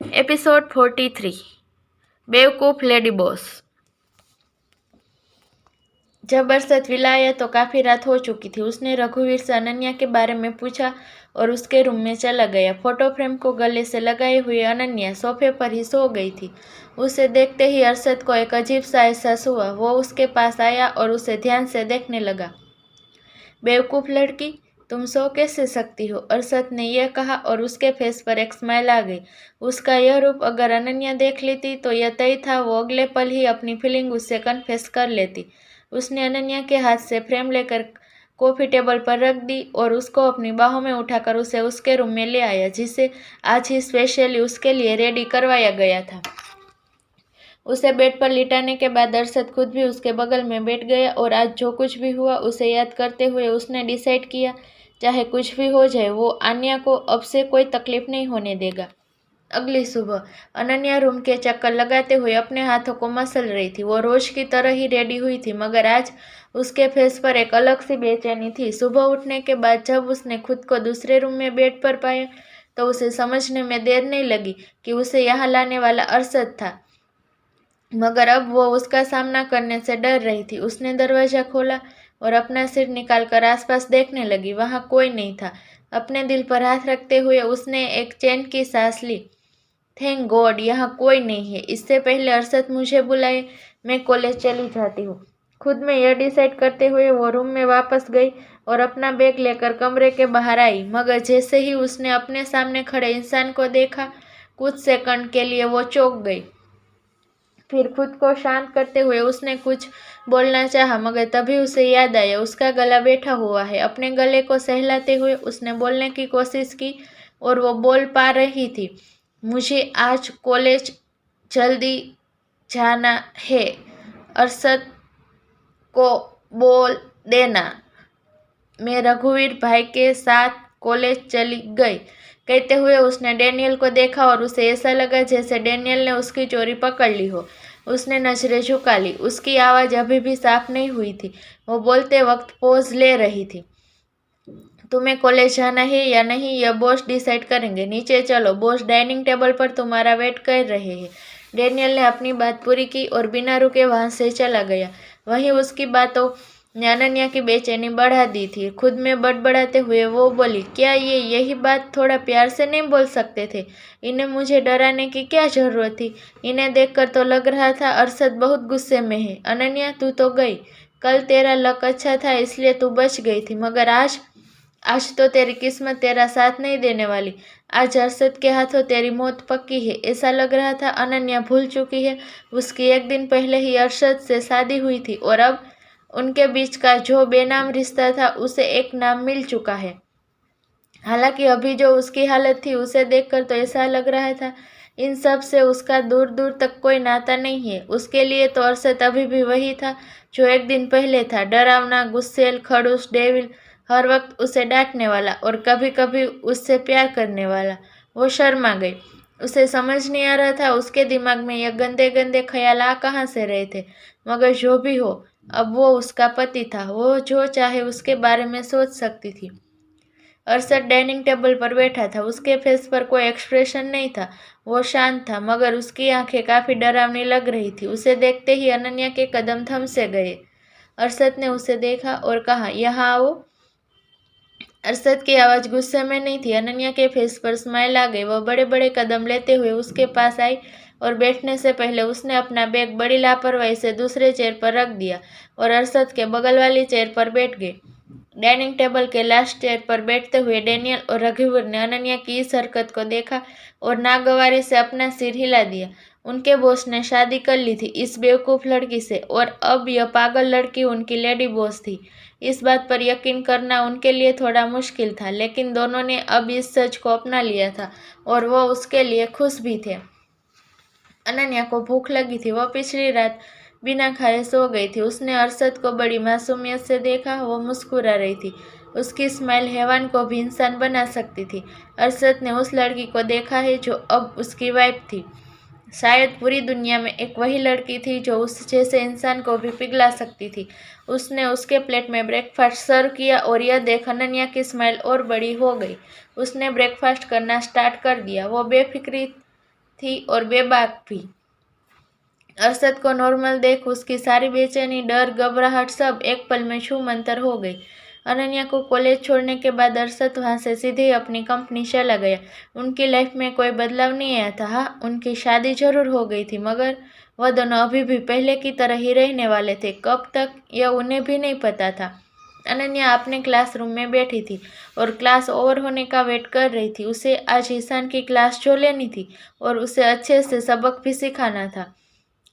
Episode 43 बेवकूफ़ lady boss. जब Arshad villa आया तो काफ़ी रात हो चुकी थी। उसने रघुवीर से अनन्या के बारे में पूछा और उसके रूम में चला गया। फोटो फ्रेम को गले से लगाए हुए अनन्या सोफे पर ही सो गई थी। उसे देखते ही अरशद को एक अजीब सा एहसास हुआ। वो उसके पास आया और उसे ध्यान से देखने लगा। बेवकूफ़ लड़की, तुम सो कैसे सकती हो? अरशद ने यह कहा और उसके फेस पर एक स्माइल आ गई। उसका यह रूप अगर अनन्या देख लेती तो यह तय था वो अगले पल ही अपनी फीलिंग उससे कन्फेस कर लेती। उसने अनन्या के हाथ से फ्रेम लेकर कॉफ़ी टेबल पर रख दी और उसको अपनी बाहों में उठाकर उसे उसके रूम में ले आया, जिसे आज ही स्पेशली उसके लिए रेडी करवाया गया था। उसे बेड पर लिटाने के बाद अरशद खुद भी उसके बगल में बैठ गया और आज जो कुछ भी हुआ उसे याद करते हुए उसने डिसाइड किया, चाहे कुछ भी हो जाए वो आन्या को अब से कोई तकलीफ नहीं होने देगा। अगली सुबह अनन्या रूम के चक्कर लगाते हुए अपने हाथों को मसल रही थी। वो रोज की तरह ही रेडी हुई थी, मगर आज उसके फेस पर एक अलग सी बेचैनी थी। सुबह उठने के बाद जब उसने खुद को दूसरे रूम में बेड पर पाया तो उसे समझने में देर नहीं लगी कि उसे यहाँ लाने वाला अरशद था, मगर अब वो उसका सामना करने से डर रही थी। उसने दरवाज़ा खोला और अपना सिर निकालकर आसपास देखने लगी। वहाँ कोई नहीं था। अपने दिल पर हाथ रखते हुए उसने एक चैन की सांस ली। थैंक गॉड, यहाँ कोई नहीं है। इससे पहले अरशद मुझे बुलाए, मैं कॉलेज चली जाती हूँ। खुद में यह डिसाइड करते हुए वो रूम में वापस गई और अपना बैग लेकर कमरे के बाहर आई, मगर जैसे ही उसने अपने सामने खड़े इंसान को देखा, कुछ सेकंड के लिए वो चौंक गई। फिर खुद को शांत करते हुए उसने कुछ बोलना चाहा, मगर तभी उसे याद आया उसका गला बैठा हुआ है। अपने गले को सहलाते हुए उसने बोलने की कोशिश की और वो बोल पा रही थी, मुझे आज कॉलेज जल्दी जाना है। अरशद को बोल देना मैं रघुवीर भाई के साथ कॉलेज चली गई। कहते हुए उसने डैनियल को देखा और उसे ऐसा लगा जैसे डैनियल ने उसकी चोरी पकड़ ली हो। उसने नजरें झुका ली। उसकी आवाज़ अभी भी साफ नहीं हुई थी। वो बोलते वक्त पॉज ले रही थी। तुम्हें कॉलेज जाना है या नहीं यह बॉस डिसाइड करेंगे। नीचे चलो, बॉस डाइनिंग टेबल पर तुम्हारा वेट कर रहे हैं। डैनियल ने अपनी बात पूरी की और बिना रुके वहां से चला गया। वहीं उसकी बातों ने अनन्या की बेचैनी बढ़ा दी थी। खुद में बड़बड़ाते हुए वो बोली, क्या ये यही बात थोड़ा प्यार से नहीं बोल सकते थे? इन्हें मुझे डराने की क्या जरूरत थी? इन्हें देखकर तो लग रहा था अरशद बहुत गुस्से में है। अनन्या, तू तो गई। कल तेरा लक अच्छा था इसलिए तू बच गई थी, मगर आज तो तेरी किस्मत तेरा साथ नहीं देने वाली। आज अरशद के हाथों तेरी मौत पक्की है। ऐसा लग रहा था अनन्या भूल चुकी है उसकी एक दिन पहले ही अरशद से शादी हुई थी और अब उनके बीच का जो बेनाम रिश्ता था उसे एक नाम मिल चुका है। हालांकि अभी जो उसकी हालत थी उसे देखकर तो ऐसा लग रहा था इन सब से उसका दूर दूर तक कोई नाता नहीं है। उसके लिए तो अरशद अभी भी वही था जो एक दिन पहले था, डरावना, गुस्सैल, खड़ूस, डेविल, हर वक्त उसे डांटने वाला और कभी कभी उससे प्यार करने वाला। वो शर्मा गई। उसे समझ नहीं आ रहा था उसके दिमाग में यह गंदे गंदे ख्याल आ कहाँ से रहे थे, मगर जो भी हो अब वो उसका पति था। वो जो चाहे उसके बारे में सोच सकती थी। अरशद डाइनिंग टेबल पर बैठा था। उसके फेस पर कोई एक्सप्रेशन नहीं था। वो शांत था, मगर उसकी आंखें काफी डरावनी लग रही थी। उसे देखते ही अनन्या के कदम थम से गए। अरशद ने उसे देखा और कहा, यहाँ आओ। अरशद की आवाज़ गुस्से में नहीं थी। अनन्या के फेस पर स्माइल आ गई। वह बड़े बड़े कदम लेते हुए उसके पास आई और बैठने से पहले उसने अपना बैग बड़ी लापरवाही से दूसरे चेयर पर रख दिया और अरशद के बगल वाली चेयर पर बैठ गई। डाइनिंग टेबल के लास्ट चेयर पर बैठते हुए डैनियल और रघुवीर ने अनन्या की इस हरकत को देखा और नागवारी से अपना सिर हिला दिया। उनके बॉस ने शादी कर ली थी इस बेवकूफ़ लड़की से और अब यह पागल लड़की उनकी लेडी बॉस थी। इस बात पर यकीन करना उनके लिए थोड़ा मुश्किल था, लेकिन दोनों ने अब इस सच को अपना लिया था और वो उसके लिए खुश भी थे। अनन्या को भूख लगी थी। वह पिछली रात बिना खाए सो गई थी। उसने अरशद को बड़ी मासूमियत से देखा। वो मुस्कुरा रही थी। उसकी स्माइल हैवान को भी इंसान बना सकती थी। अरशद ने उस लड़की को देखा है जो अब उसकी वाइफ थी। शायद पूरी दुनिया में एक वही लड़की थी जो उस जैसे इंसान को भी पिघला सकती थी। उसने उसके प्लेट में ब्रेकफास्ट सर्व किया और यह देख अनन्या की स्माइल और बड़ी हो गई। उसने ब्रेकफास्ट करना स्टार्ट कर दिया। वो बेफिक्री थी और बेबाक भी। अरशद को नॉर्मल देख उसकी सारी बेचैनी, डर, घबराहट सब एक पल में छू मंतर हो गई। अनन्या को कॉलेज छोड़ने के बाद अरशद वहाँ से सीधे अपनी कंपनी चला गया। उनकी लाइफ में कोई बदलाव नहीं आया था। हाँ, उनकी शादी जरूर हो गई थी, मगर वह दोनों अभी भी पहले की तरह ही रहने वाले थे। कब तक, यह उन्हें भी नहीं पता था। अनन्या अपने क्लासरूम में बैठी थी और क्लास ओवर होने का वेट कर रही थी। उसे आज ईशान की क्लास जो लेनी थी और उसे अच्छे से सबक भी सिखाना था।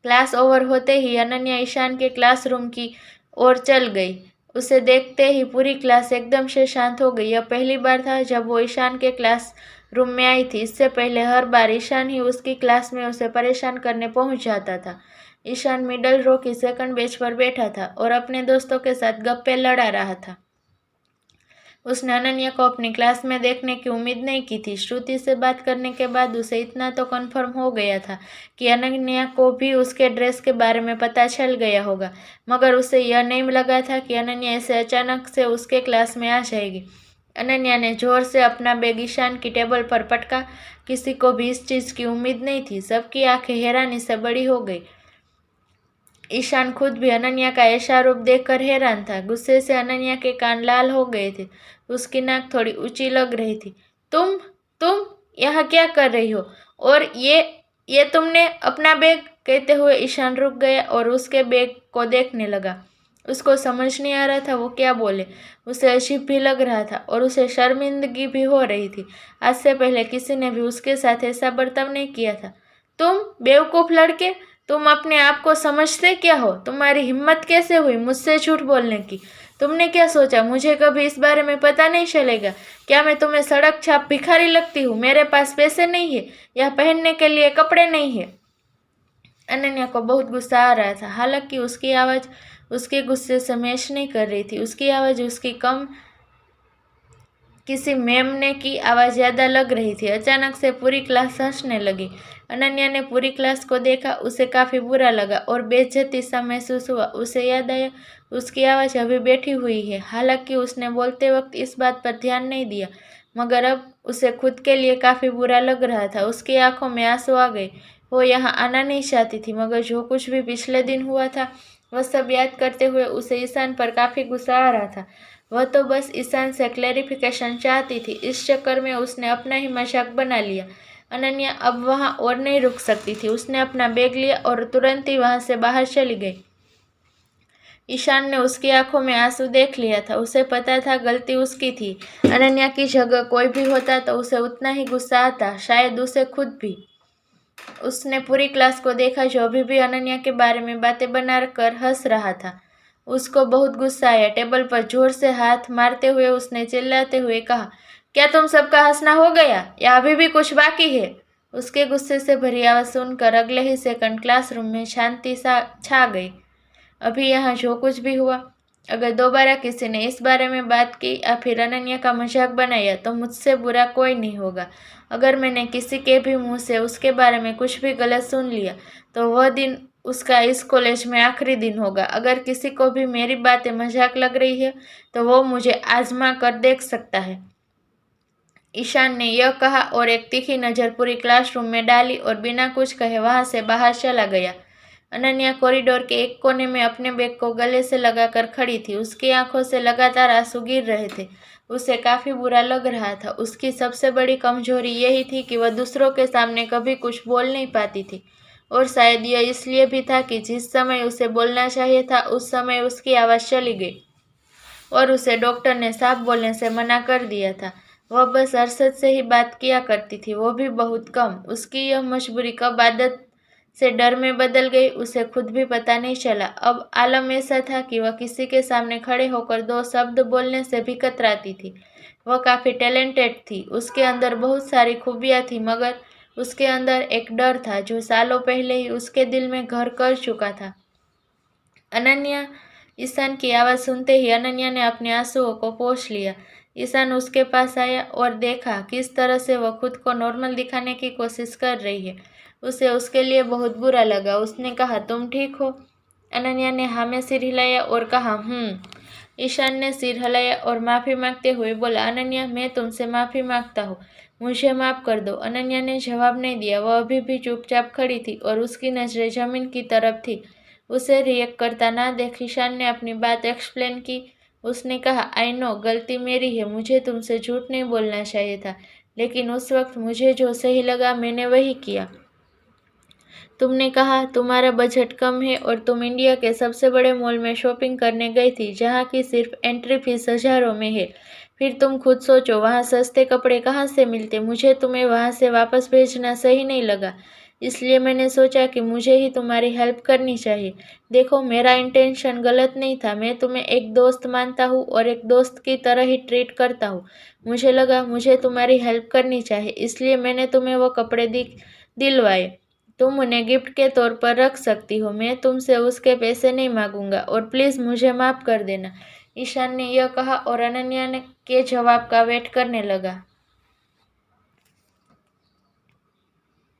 क्लास ओवर होते ही अनन्या ईशान के क्लासरूम की ओर चल गई। उसे देखते ही पूरी क्लास एकदम से शांत हो गई। यह पहली बार था जब वो ईशान के क्लास रूम में आई थी। इससे पहले हर बार ईशान ही उसकी क्लास में उसे परेशान करने पहुंच जाता था। ईशान मिडल रो की सेकंड बेंच पर बैठा था और अपने दोस्तों के साथ गप्पे लड़ा रहा था। उसने अनन्या को अपनी क्लास में देखने की उम्मीद नहीं की थी। श्रुति से बात करने के बाद उसे इतना तो कन्फर्म हो गया था कि अनन्या को भी उसके ड्रेस के बारे में पता चल गया होगा, मगर उसे यह नहीं लगा था कि अनन्या ऐसे अचानक से उसके क्लास में आ जाएगी। अनन्या ने जोर से अपना बैग ईशान की टेबल पर पटका। किसी को भी इस चीज़ की उम्मीद नहीं थी। सबकी आंखें हैरानी से बड़ी हो गई। ईशान खुद भी अनन्या का ऐसा रूप देखकर हैरान था। गुस्से से अनन्या के कान लाल हो गए थे। उसकी नाक थोड़ी ऊंची लग रही थी। तुम यहाँ क्या कर रही हो? और ये तुमने अपना बैग? कहते हुए ईशान रुक गया और उसके बैग को देखने लगा। उसको समझ नहीं आ रहा था वो क्या बोले। उसे अजीब भी लग रहा था और उसे शर्मिंदगी भी हो रही थी। आज से पहले किसी ने भी उसके साथ ऐसा बर्ताव नहीं किया था। तुम बेवकूफ़ लड़के, तुम अपने आप को समझते क्या हो? तुम्हारी हिम्मत कैसे हुई मुझसे झूठ बोलने की? तुमने क्या सोचा मुझे कभी इस बारे में पता नहीं चलेगा? क्या मैं तुम्हें सड़क छाप भिखारी लगती हूँ? मेरे पास पैसे नहीं है या पहनने के लिए कपड़े नहीं है। अनन्या को बहुत गुस्सा आ रहा था। हालांकि उसकी आवाज़ उसके गुस्से से मैच नहीं कर रही थी। उसकी आवाज़ उसकी कम किसी मेमने की आवाज़ ज़्यादा लग रही थी। अचानक से पूरी क्लास हंसने लगी। अनन्या ने पूरी क्लास को देखा। उसे काफ़ी बुरा लगा और बेइज्जती सा महसूस हुआ। उसे याद आया उसकी आवाज़ अभी बैठी हुई है। हालांकि उसने बोलते वक्त इस बात पर ध्यान नहीं दिया, मगर अब उसे खुद के लिए काफ़ी बुरा लग रहा था। उसकी आंखों में आंसू आ गए। वो यहाँ आना नहीं चाहती थी, मगर जो कुछ भी पिछले दिन हुआ था वह सब याद करते हुए उसे ईशान पर काफ़ी गुस्सा आ रहा था। वह तो बस ईशान से क्लैरिफिकेशन चाहती थी। इस चक्कर में उसने अपना ही मजाक बना लिया। अनन्या अब वहाँ और नहीं रुक सकती थी। उसने अपना बैग लिया और तुरंत ही वहाँ से बाहर चली गई। ईशान ने उसकी आंखों में आंसू देख लिया था। उसे पता था गलती उसकी थी। अनन्या की जगह कोई भी होता तो उसे उतना ही गुस्सा आता, शायद उसे खुद भी। उसने पूरी क्लास को देखा जो अभी भी अनन्या के बारे में बातें बनाकर हंस रहा था। उसको बहुत गुस्सा आया। टेबल पर जोर से हाथ मारते हुए उसने चिल्लाते हुए कहा, क्या तुम सबका हंसना हो गया या अभी भी कुछ बाकी है? उसके गुस्से से भरी आवाज़ सुनकर अगले ही सेकंड क्लासरूम में शांति सा छा गई। अभी यहाँ जो कुछ भी हुआ, अगर दोबारा किसी ने इस बारे में बात की या फिर अनन्या का मजाक बनाया तो मुझसे बुरा कोई नहीं होगा। अगर मैंने किसी के भी मुंह से उसके बारे में कुछ भी गलत सुन लिया तो वह दिन उसका इस कॉलेज में आखिरी दिन होगा। अगर किसी को भी मेरी बातें मजाक लग रही है तो वो मुझे आजमा कर देख सकता है। ईशान ने यह कहा और एक तीखी नज़र पूरी क्लासरूम में डाली और बिना कुछ कहे वहां से बाहर चला गया। अनन्या कॉरिडोर के एक कोने में अपने बैग को गले से लगाकर खड़ी थी। उसकी आंखों से लगातार आंसू गिर रहे थे। उसे काफ़ी बुरा लग रहा था। उसकी सबसे बड़ी कमजोरी यही थी कि वह दूसरों के सामने कभी कुछ बोल नहीं पाती थी, और शायद यह इसलिए भी था कि जिस समय उसे बोलना चाहिए था उस समय उसकी आवाज़ चली गई और उसे डॉक्टर ने साफ बोलने से मना कर दिया था। वह बस अरशद से ही बात किया करती थी, वो भी बहुत कम। उसकी यह मजबूरी कब आदत से डर में बदल गई उसे खुद भी पता नहीं चला। अब आलम ऐसा था कि वह किसी के सामने खड़े होकर दो शब्द बोलने से भी कतराती थी। वह काफ़ी टैलेंटेड थी, उसके अंदर बहुत सारी खूबियाँ थी, मगर उसके अंदर एक डर था जो सालों पहले ही उसके दिल में घर कर चुका था। अनन्या, ईशान की आवाज़ सुनते ही अनन्या ने अपने आंसुओं को पोंछ लिया। ईशान उसके पास आया और देखा किस तरह से वह खुद को नॉर्मल दिखाने की कोशिश कर रही है। उसे उसके लिए बहुत बुरा लगा। उसने कहा, तुम ठीक हो? अनन्या ने हाँ में सिर हिलाया और कहा, ईशान ने सिर हिलाया और माफ़ी मांगते हुए बोला, अनन्या, मैं तुमसे माफ़ी मांगता हूँ। मुझे माफ़ कर दो। अनन्या ने जवाब नहीं दिया। वह अभी भी चुपचाप खड़ी थी और उसकी नज़रें जमीन की तरफ थी। उसे रिएक्ट करता ना देख ईशान ने अपनी बात एक्सप्लेन की। उसने कहा, आई नो गलती मेरी है, मुझे तुमसे झूठ नहीं बोलना चाहिए था, लेकिन उस वक्त मुझे जो सही लगा मैंने वही किया। तुमने कहा तुम्हारा बजट कम है और तुम इंडिया के सबसे बड़े मॉल में शॉपिंग करने गई थी, जहाँ की सिर्फ एंट्री फीस हज़ारों में है। फिर तुम खुद सोचो वहाँ सस्ते कपड़े कहाँ से मिलते। मुझे तुम्हें वहाँ से वापस भेजना सही नहीं लगा, इसलिए मैंने सोचा कि मुझे ही तुम्हारी हेल्प करनी चाहिए। देखो मेरा इंटेंशन गलत नहीं था, मैं तुम्हें एक दोस्त मानता हूँ और एक दोस्त की तरह ही ट्रीट करता हूँ। मुझे लगा मुझे तुम्हारी हेल्प करनी चाहिए, इसलिए मैंने तुम्हें वो कपड़े दिलवाए। तुम उन्हें गिफ्ट के तौर पर रख सकती हो, मैं तुमसे उसके पैसे नहीं मांगूंगा और प्लीज़ मुझे माफ़ कर देना। ईशान ने यह कहा और अनन्या के जवाब का वेट करने लगा।